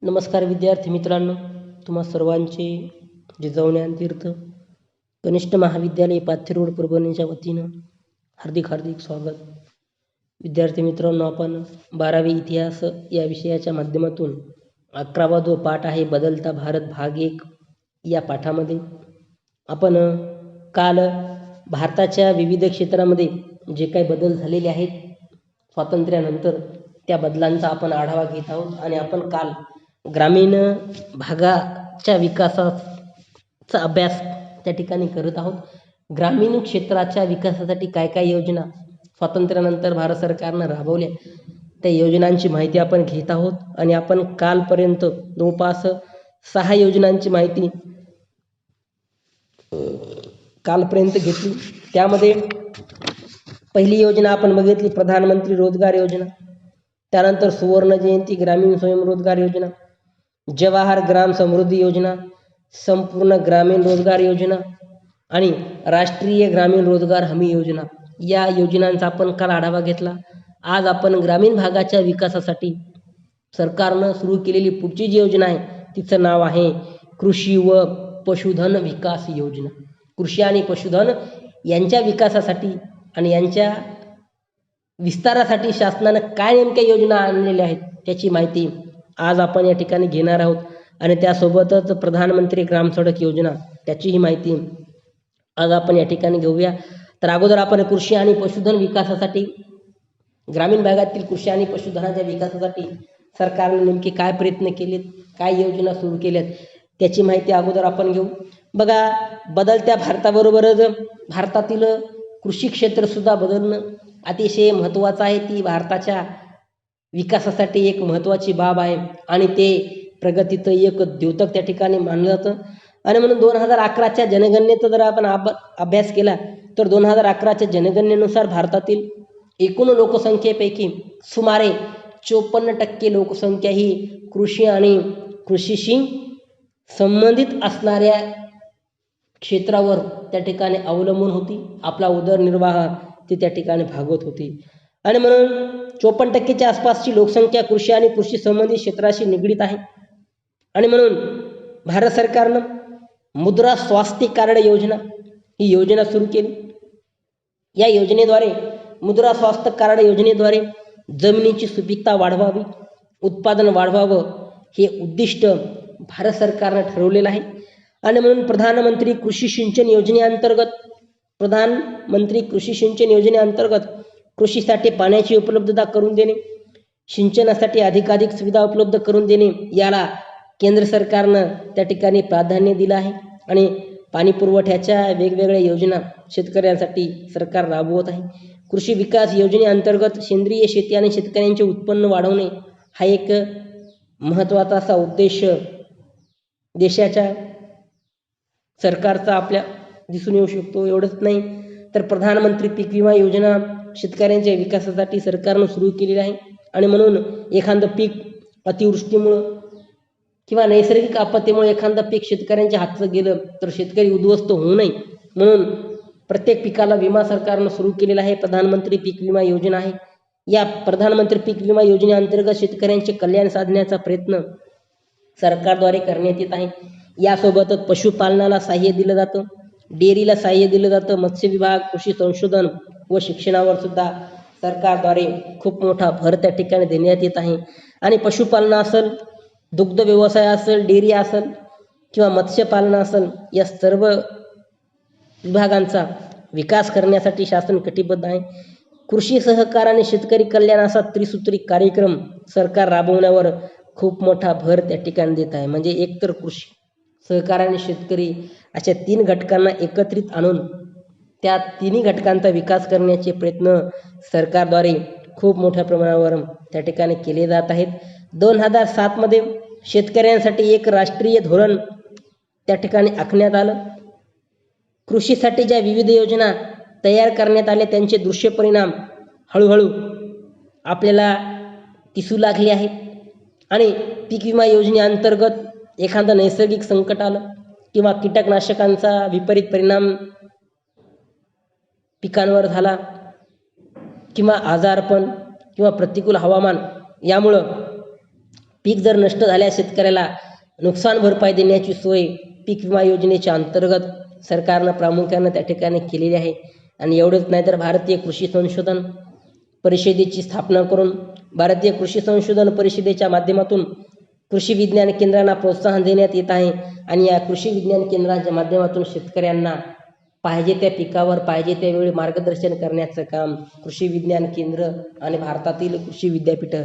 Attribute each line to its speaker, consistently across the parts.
Speaker 1: नमस्कार विद्यार्थी मित्रांनो, तुम्हा सर्वांचे जिजाऊज्ञान तीर्थ कनिष्ठ महाविद्यालय पाथरी रोड परभणीच्या वतीनं हार्दिक हार्दिक स्वागत. विद्यार्थी मित्रांनो, आपण 12वी इतिहास या विषयाच्या माध्यमातून 11वा जो पाठ आहे बदलता भारत भाग 1 या पाठामध्ये आपण काल भारताच्या विविध क्षेत्रामध्ये जे काही बदल झालेले आहेत स्वातंत्र्यानंतर त्या बदलांचा आपण आढावा घेत आहोत. आणि आपण काल ग्रामीण भागाच्या विकासाचा अभ्यास त्या ठिकाणी करत आहोत. ग्रामीण क्षेत्राच्या विकासासाठी काय काय योजना स्वातंत्र्यानंतर भारत सरकारनं राबवल्या त्या योजनांची माहिती आपण घेत आहोत. आणि आपण कालपर्यंत जवळपास 6 योजनांची माहिती कालपर्यंत घेतली. त्यामध्ये पहिली योजना आपण बघितली प्रधानमंत्री रोजगार योजना, त्यानंतर सुवर्ण जयंती ग्रामीण स्वयंरोजगार योजना, जवाहर ग्राम समृद्धी योजना, संपूर्ण ग्रामीण रोजगार योजना आणि राष्ट्रीय ग्रामीण रोजगार हमी योजना या योजनांचा आपण काल आढावा घेतला. आज आपण ग्रामीण भागाच्या विकासासाठी सरकारनं सुरू केलेली पुढची जी योजना आहे तिचं नाव आहे कृषी व पशुधन विकास योजना. कृषी आणि पशुधन यांच्या विकासासाठी आणि यांच्या विस्तारासाठी शासनानं काय नेमक्या योजना आणलेल्या आहेत त्याची माहिती आज आपण या ठिकाणी घेणार आहोत. आणि त्यासोबतच प्रधानमंत्री ग्राम सडक योजना त्याचीही माहिती आज आपण या ठिकाणी घेऊया. तर अगोदर आपण कृषी आणि पशुधन विकासासाठी ग्रामीण भागातील कृषी आणि पशुधनाच्या विकासासाठी सरकारने नेमके काय प्रयत्न केलेत, काय योजना सुरू केल्यात त्याची माहिती अगोदर आपण घेऊ. बघा, बदलत्या भारताबरोबरच भारतातील कृषी क्षेत्रसुद्धा बदलणं अतिशय महत्त्वाचं आहे. ती भारताच्या विकासासाठी एक महत्त्वाची बाब आहे आणि ते प्रगतीचं एक द्योतक त्या ठिकाणी मानलं जातं. आणि म्हणून 2011च्या जनगणनेचा जर आपण अभ्यास केला तर 2011च्या जनगणनेनुसार भारतातील एकूण लोकसंख्येपैकी सुमारे 54% लोकसंख्या ही कृषी आणि कृषीशी संबंधित असणाऱ्या क्षेत्रावर त्या ठिकाणी अवलंबून होती. आपला उदरनिर्वाह ती त्या ठिकाणी भागवत होती. आणि म्हणून 54%च्या आसपासची लोकसंख्या कृषी आणि कृषी संबंधित क्षेत्राशी निगडीत आहे. आणि म्हणून भारत सरकारनं मुद्रा स्वास्थ्य कार्ड योजना ही योजना सुरू केली. या योजनेद्वारे मुद्रा स्वास्थ्य कार्ड योजनेद्वारे जमिनीची सुपीकता वाढवावी, उत्पादन वाढवावं हे उद्दिष्ट भारत सरकारनं ठरवलेलं आहे. आणि म्हणून प्रधानमंत्री कृषी सिंचन योजनेअंतर्गत कृषीसाठी पाण्याची उपलब्धता करून देणे, सिंचनासाठी अधिकाधिक सुविधा उपलब्ध करून देणे याला केंद्र सरकारनं त्या ठिकाणी प्राधान्य दिलं आहे. आणि पाणी पुरवठ्याच्या वेगवेगळ्या योजना शेतकऱ्यांसाठी सरकार राबवत आहे. कृषी विकास योजनेअंतर्गत सेंद्रिय शेती आणि शेतकऱ्यांचे उत्पन्न वाढवणे हा एक महत्त्वाचा असा उद्देश देशाच्या सरकारचा आपल्या दिसून येऊ शकतो. एवढंच नाही तर प्रधानमंत्री पीक विमा योजना शेतकऱ्यांच्या विकासासाठी सरकारनं सुरू केलेली आहे. आणि म्हणून एखादं पीक अतिवृष्टीमुळं किंवा नैसर्गिक आपत्तीमुळे एखादं पीक शेतकऱ्यांच्या हातचं गेलं तर शेतकरी उद्ध्वस्त होऊ नये म्हणून प्रत्येक पिकाला विमा सरकारनं सुरू केलेला आहे. प्रधानमंत्री पीक विमा योजना आहे. या प्रधानमंत्री पीक विमा योजनेअंतर्गत शेतकऱ्यांचे कल्याण साधण्याचा प्रयत्न सरकारद्वारे करण्यात येत आहे. यासोबतच पशुपालनाला सहाय्य दिलं जातं, डेअरीला सहाय्य दिलं जातं, मत्स्य विभाग, कृषी संशोधन व शिक्षणावर सुद्धा सरकारद्वारे खूप मोठा भर त्या ठिकाणी देण्यात येत आहे. आणि पशुपालन असेल, दुग्ध व्यवसाय असेल, डेअरी असेल किंवा मत्स्यपालन असेल या सर्व विभागांचा विकास करण्यासाठी शासन कटिबद्ध आहे. कृषी सहकार आणि शेतकरी कल्याण असा त्रिसूत्री कार्यक्रम सरकार राबवण्यावर खूप मोठा भर त्या ठिकाणी देत आहे. म्हणजे एकतर कृषी, सहकार आणि शेतकरी अशा 3 घटकांना एकत्रित आणून त्या 3 घटकांचा विकास करण्याचे प्रयत्न सरकारद्वारे खूप मोठ्या प्रमाणावर त्या ठिकाणी केले जात आहेत. 2007मध्ये शेतकऱ्यांसाठी एक राष्ट्रीय धोरण त्या ठिकाणी आखण्यात आलं. कृषीसाठी ज्या विविध योजना तयार करण्यात आल्या त्यांचे दृश्य परिणाम हळूहळू आपल्याला दिसू लागले आहेत. आणि पीक विमा योजनेअंतर्गत एखादं नैसर्गिक संकट आलं किंवा कीटकनाशकांचा विपरीत परिणाम पिकांवर झाला किंवा आजारपण किंवा प्रतिकूल हवामान यामुळं पीक जर नष्ट झाल्यास शेतकऱ्याला नुकसान भरपाई देण्याची सोय पीक विमा योजनेच्या अंतर्गत सरकारनं प्रामुख्यानं त्या ठिकाणी केलेली आहे. आणि एवढंच नाही तर भारतीय कृषी संशोधन परिषदेची स्थापना करून भारतीय कृषी संशोधन परिषदेच्या माध्यमातून कृषी विज्ञान केंद्रांना प्रोत्साहन देण्यात येत आहे. आणि या कृषी विज्ञान केंद्रांच्या माध्यमातून शेतकऱ्यांना पाहिजे त्या पिकावर पाहिजे त्यावेळी मार्गदर्शन करण्याचं काम कृषी विज्ञान केंद्र आणि भारतातील कृषी विद्यापीठं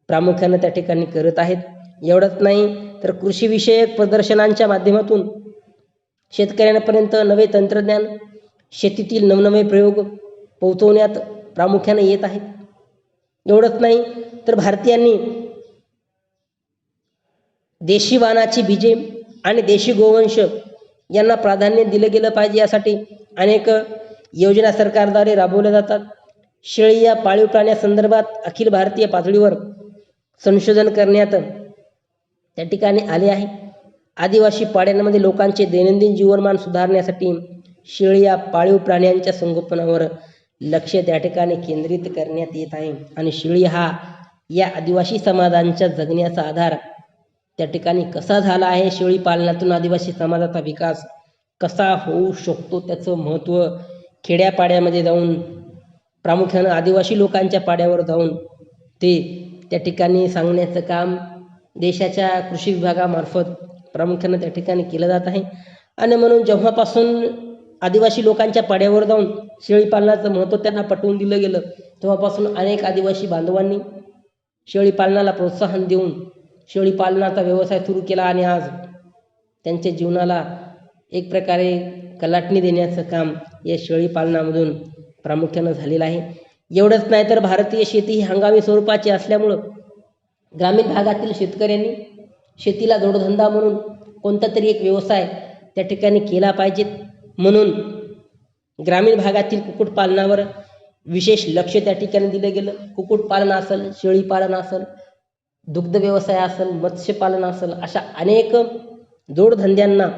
Speaker 1: प्रामुख्यानं त्या ठिकाणी करत आहेत. एवढंच नाही तर कृषीविषयक प्रदर्शनांच्या माध्यमातून शेतकऱ्यांपर्यंत नवे तंत्रज्ञान शेतीतील नवनवे प्रयोग पोहोचवण्यात प्रामुख्याने येत आहेत. एवढंच नाही तर भारतीयांनी देशी वाणाची बीजे आणि देशी गोवंश यांना प्राधान्य दिलं गेलं पाहिजे यासाठी अनेक योजना सरकारद्वारे राबवल्या जातात. शेळी या पाळीव प्राण्यासंदर्भात अखिल भारतीय पातळीवर संशोधन करण्यात त्या ठिकाणी आले आहे. आदिवासी पाड्यांमध्ये लोकांचे दैनंदिन जीवनमान सुधारण्यासाठी शेळी या पाळीव प्राण्यांच्या संगोपनावर लक्ष त्या ठिकाणी केंद्रित करण्यात येत आहे. आणि शेळी हा या आदिवासी समाजांच्या जगण्याचा आधार त्या ठिकाणी कसा झाला आहे, शेळी पालनातून आदिवासी समाजाचा विकास कसा होऊ शकतो, त्याचं महत्त्व खेड्यापाड्यामध्ये जाऊन प्रामुख्यानं आदिवासी लोकांच्या पाड्यावर जाऊन ते त्या ठिकाणी सांगण्याचं काम देशाच्या कृषी विभागामार्फत प्रामुख्यानं त्या ठिकाणी केलं जात आहे. आणि म्हणून जेव्हापासून आदिवासी लोकांच्या पाड्यावर जाऊन शेळीपालनाचं महत्त्व त्यांना पटवून दिलं गेलं तेव्हापासून अनेक आदिवासी बांधवांनी शेळीपालनाला प्रोत्साहन देऊन शेळीपालनाचा व्यवसाय सुरू केला. आणि आज त्यांच्या जीवनाला एक प्रकारे कलाटणी देण्याचं काम या शेळीपालनामधून प्रामुख्यानं झालेलं आहे. एवढंच नाही तर भारतीय शेती ही हंगामी स्वरूपाची असल्यामुळं ग्रामीण भागातील शेतकऱ्यांनी शेतीला जोडधंदा म्हणून कोणता तरी एक व्यवसाय त्या ठिकाणी केला पाहिजेत. म्हणून ग्रामीण भागातील कुक्कुटपालनावर विशेष लक्ष त्या ठिकाणी दिलं गेलं. कुक्कुटपालन असेल, शेळीपालन असेल, दुग्ध व्यवसाय असेल, मत्स्यपालन असेल, अशा अनेक जोडधंद्यांना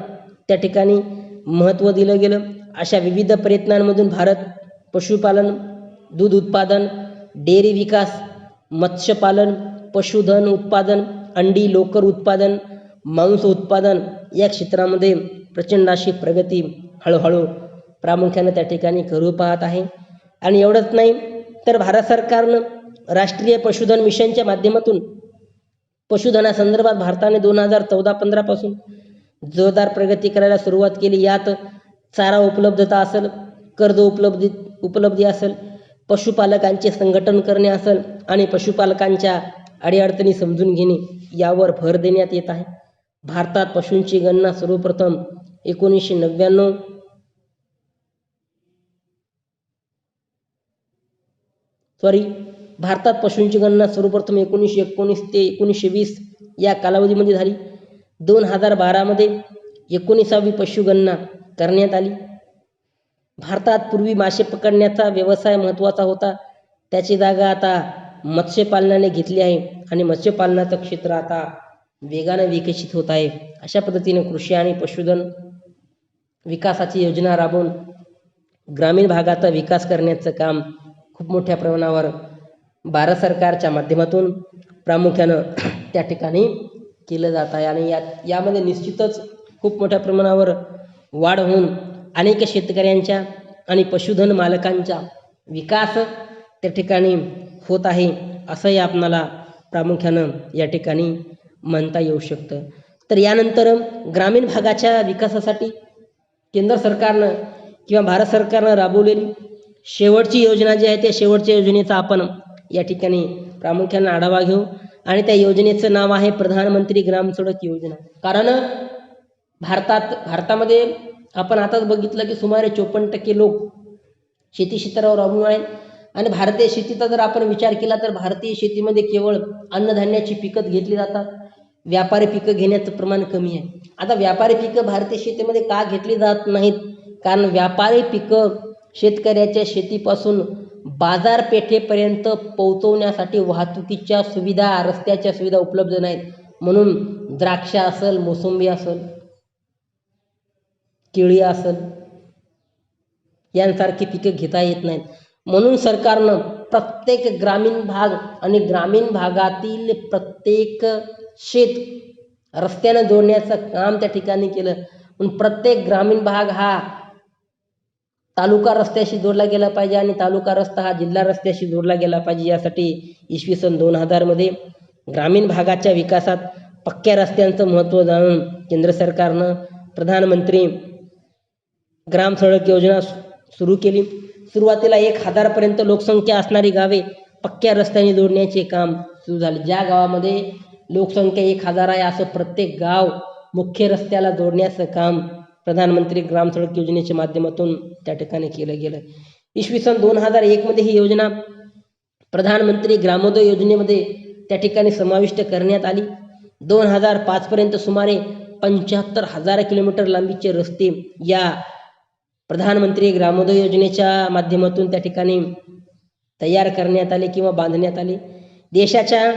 Speaker 1: त्या ठिकाणी महत्त्व दिलं गेलं. अशा विविध प्रयत्नांमधून भारत पशुपालन, दूध उत्पादन, डेअरी विकास, मत्स्यपालन, पशुधन उत्पादन, अंडी लोकर उत्पादन, मांस उत्पादन या क्षेत्रामध्ये प्रचंड अशी प्रगती हळूहळू प्रामुख्यानं त्या ठिकाणी करू पाहत आहे. आणि एवढंच नाही तर भारत सरकारनं राष्ट्रीय पशुधन मिशनच्या माध्यमातून पशुधनासंदर्भात भारताने 2014-15 पासून जोरदार प्रगती करायला सुरुवात केली. यात चारा उपलब्धता असेल, कर्ज उपलब्धी असेल, पशुपालकांचे संघटन करणे असेल आणि पशुपालकांच्या अडीअडचणी समजून घेणे यावर भर देण्यात येत आहे. भारतात पशूंची गणना सर्वप्रथम 1999 भारतात पशूंची गणना सर्वप्रथम 1919 ते 1920 या कालावधीमध्ये झाली. 2012 मध्ये 19वी पशुगणना करण्यात आली. भारतात पूर्वी मासे पकडण्याचा व्यवसाय महत्त्वाचा होता, त्याची जागा आता मत्स्यपालनाने घेतली आहे आणि मत्स्यपालनाचं क्षेत्र आता वेगाने विकसित होत आहे. अशा पद्धतीने कृषी आणि पशुधन विकासाची योजना राबवून ग्रामीण भागाचा विकास करण्याचं काम खूप मोठ्या प्रमाणावर भारत सरकारच्या माध्यमातून प्रामुख्यानं त्या ठिकाणी केलं जात आहे. आणि यामध्ये निश्चितच खूप मोठ्या प्रमाणावर वाढ होऊन अनेक शेतकऱ्यांच्या आणि पशुधन मालकांचा विकास त्या ठिकाणी होत आहे असंही आपणाला प्रामुख्यानं या ठिकाणी म्हणता येऊ शकतं. तर यानंतर ग्रामीण भागाच्या विकासासाठी केंद्र सरकारनं किंवा भारत सरकारनं राबवलेली शेवटची योजना जी आहे त्या शेवटच्या योजनेचा आपण या ठिकाणी प्रामुख्यानं आढावा घेऊ. आणि त्या योजनेचं नाव आहे प्रधानमंत्री ग्राम सडक योजना. कारण भारतामध्ये आपण आताच बघितलं की सुमारे 54% लोक शेती क्षेत्रावर अवलंबून आहेत. आणि भारतीय शेतीचा जर आपण विचार केला तर भारतीय शेतीमध्ये केवळ अन्नधान्याची पिकं घेतली जातात, व्यापारी पिकं घेण्याचं प्रमाण कमी आहे. आता व्यापारी पिकं भारतीय शेतीमध्ये का घेतली जात नाहीत? कारण व्यापारी पिकं शेतकऱ्याच्या शेतीपासून बाजारपेठेपर्यंत पोहोचवण्यासाठी वाहतुकीच्या सुविधा, रस्त्याच्या सुविधा उपलब्ध नाहीत. म्हणून द्राक्ष असेल, मोसंबी असेल, केळी असेल यांसारखी पिकं घेता येत नाहीत. म्हणून सरकारनं प्रत्येक ग्रामीण भाग आणि ग्रामीण भागातील प्रत्येक शेत रस्त्यानं जोडण्याचं काम त्या ठिकाणी केलं. पण प्रत्येक ग्रामीण भाग हा तालुका रस्त्याशी जोडला गेला पाहिजे आणि तालुका रस्ता हा जिल्हा रस्त्याशी जोडला गेला पाहिजे. यासाठी इसवी सन 2000 मध्ये ग्रामीण भागाच्या विकासात पक्क्या रस्त्यांचं महत्त्व जाणून केंद्र सरकारनं प्रधानमंत्री ग्राम सडक योजना सुरू केली. सुरुवातीला 1000 पर्यंत लोकसंख्या असणारी गावे पक्क्या रस्त्याने जोडण्याचे काम सुरू झाले. ज्या गावामध्ये लोकसंख्या 1000 आहे असं प्रत्येक गाव मुख्य रस्त्याला जोडण्याचं काम प्रधानमंत्री ग्राम सडक योजनेच्या माध्यमातून त्या ठिकाणी केलं गेलं. इसवी सन 2001 मध्ये ही योजना प्रधानमंत्री ग्रामोदय योजनेमध्ये त्या ठिकाणी समाविष्ट करण्यात आली. 2005 पर्यंत सुमारे 75,000 किलोमीटर लांबीचे रस्ते या प्रधानमंत्री ग्रामोदय योजनेच्या माध्यमातून त्या ठिकाणी तयार करण्यात आले किंवा बांधण्यात आले. देशाच्या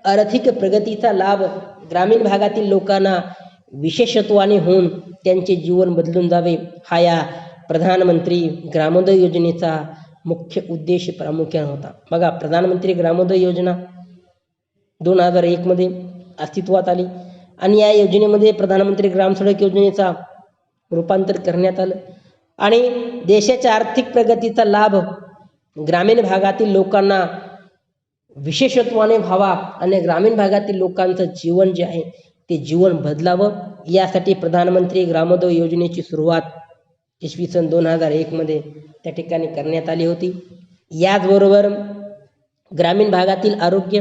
Speaker 1: आर्थिक प्रगतीचा लाभ ग्रामीण भागातील लोकांना विशेषत्वाने होऊन त्यांचे जीवन बदलून जावे हा या प्रधानमंत्री ग्रामोदय योजनेचा मुख्य उद्देश प्रामुख्याने होता. बघा, प्रधानमंत्री ग्रामोदय योजना 2001 मध्ये अस्तित्वात आली आणि या योजनेमध्ये प्रधानमंत्री ग्राम सडक योजनेचा रूपांतर करण्यात आलं आणि देशाच्या आर्थिक प्रगतीचा लाभ ग्रामीण भागातील लोकांना विशेषत्वाने व्हावा आणि ग्रामीण भागातील लोकांचं जीवन जे आहे ते जीवन बदलावं यासाठी प्रधानमंत्री ग्रामोदय योजनेची सुरुवात इसवी सन 2001 मध्ये त्या ठिकाणी करण्यात आली होती. याचबरोबर ग्रामीण भागातील आरोग्य,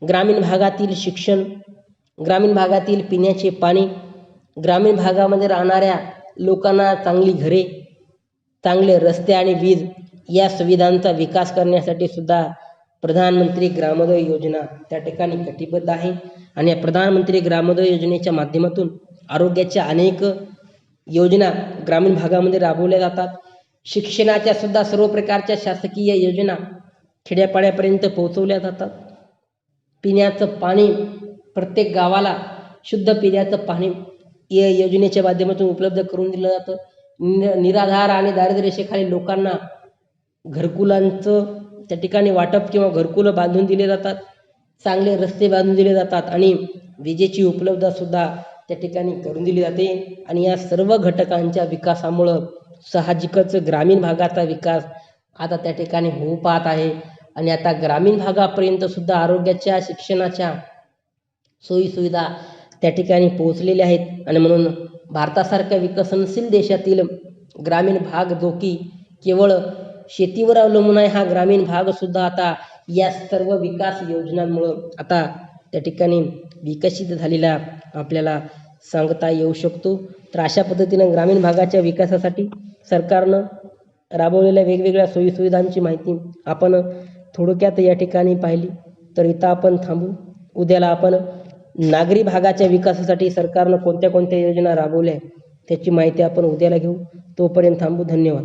Speaker 1: ग्रामीण भागातील शिक्षण, ग्रामीण भागातील पिण्याचे पाणी, ग्रामीण भागामध्ये राहणाऱ्या लोकांना चांगली घरे, चांगले रस्ते आणि वीज या सुविधांचा विकास करण्यासाठी सुद्धा प्रधानमंत्री ग्रामोदय योजना त्या ठिकाणी कटिबद्ध आहे. आणि या प्रधानमंत्री ग्रामोदय योजनेच्या माध्यमातून आरोग्याच्या अनेक योजना ग्रामीण भागामध्ये राबवल्या जातात. शिक्षणाच्या सुद्धा सर्व प्रकारच्या शासकीय योजना खेड्यापाड्यापर्यंत पोहोचवल्या जातात. पिण्याचं पाणी प्रत्येक गावाला शुद्ध पिण्याचं पाणी या योजनेच्या माध्यमातून उपलब्ध करून दिलं जातं. निराधार आणि दारिद्र्य रेषेखालील लोकांना घरकुलांचं त्या ठिकाणी वाटप किंवा घरकुलं बांधून दिले जातात. चांगले रस्ते बांधून दिले जातात आणि विजेची उपलब्धता सुद्धा त्या ठिकाणी करून दिली जाते. आणि या सर्व घटकांच्या विकासामुळं साहजिकच ग्रामीण भागाचा विकास आता त्या ठिकाणी होऊ पाहत आहे. आणि आता ग्रामीण भागापर्यंत सुद्धा आरोग्याच्या, शिक्षणाच्या सोयीसुविधा त्या ठिकाणी पोहोचलेल्या आहेत. आणि म्हणून भारतासारख्या विकसनशील देशातील ग्रामीण भाग जो की केवळ शेतीवर अवलंबून आहे, हा ग्रामीण भाग सुद्धा आता या सर्व विकास योजनांमुळं आता त्या ठिकाणी विकसित झालेला आपल्याला सांगता येऊ शकतो. तर अशा पद्धतीनं ग्रामीण भागाच्या विकासासाठी सरकारनं राबवलेल्या वेगवेगळ्या सोयीसुविधांची माहिती आपण थोडक्यात या ठिकाणी पाहिली. तर इथं आपण थांबू. उद्याला आपण नागरी भागाच्या विकासासाठी सरकारनं कोणत्या कोणत्या योजना राबवल्या त्याची माहिती आपण उद्याला घेऊ. तोपर्यंत थांबू. धन्यवाद.